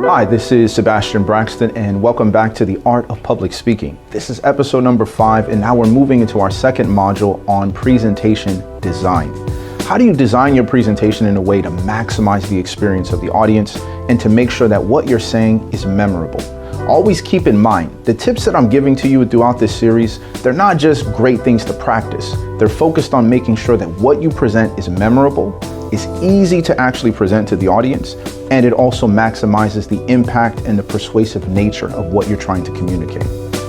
Hi, this is Sebastian Braxton, and welcome back to the Art of Public Speaking. This is episode number 5, and now we're moving into our second module on presentation design. How do you design your presentation in a way to maximize the experience of the audience and to make sure that what you're saying is memorable? Always keep in mind, the tips that I'm giving to you throughout this series, they're not just great things to practice. They're focused on making sure that what you present is memorable, is easy to actually present to the audience, and it also maximizes the impact and the persuasive nature of what you're trying to communicate.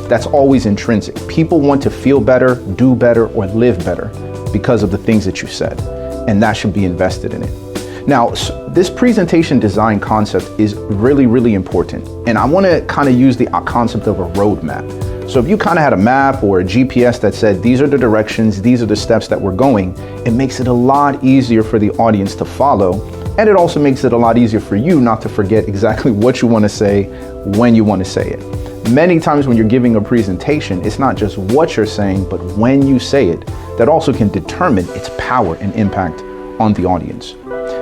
That's always intrinsic. People want to feel better, do better, or live better because of the things that you said, and that should be invested in it. Now, this presentation design concept is really important, and I want to kind of use the concept of a roadmap. So if you kind of had a map or a GPS that said, these are the directions, these are the steps that we're going, it makes it a lot easier for the audience to follow, and it also makes it a lot easier for you not to forget exactly what you want to say when you want to say it. Many times when you're giving a presentation, it's not just what you're saying, but when you say it, that also can determine its power and impact on the audience.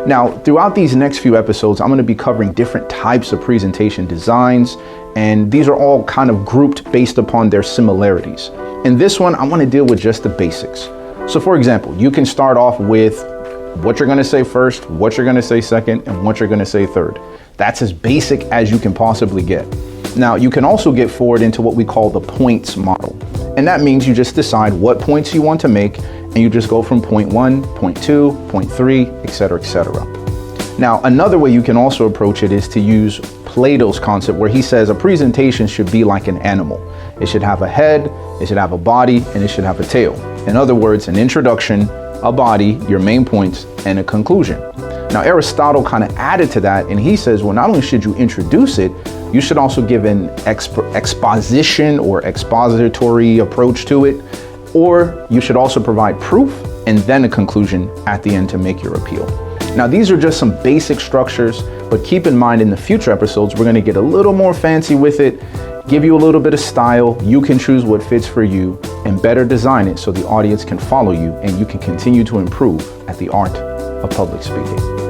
Now, throughout these next few episodes, I'm going to be covering different types of presentation designs, and these are all kind of grouped based upon their similarities. In this one, I want to deal with just the basics. So for example, you can start off with what you're going to say first, what you're going to say second, and what you're going to say third. That's as basic as you can possibly get. Now, you can also get forward into what we call the points model. And that means you just decide what points you want to make, and you just go from point 1, point 2, point 3, etc., etc. Now, another way you can also approach it is to use Plato's concept, where he says a presentation should be like an animal. It should have a head, it should have a body, and it should have a tail. In other words, an introduction, a body, your main points, and a conclusion. Now, Aristotle kind of added to that, and he says, well, not only should you introduce it, you should also give an exposition or expository approach to it, or you should also provide proof and then a conclusion at the end to make your appeal. Now, these are just some basic structures, but keep in mind in the future episodes, we're going to get a little more fancy with it, give you a little bit of style. You can choose what fits for you and better design it so the audience can follow you and you can continue to improve at the art of public speaking.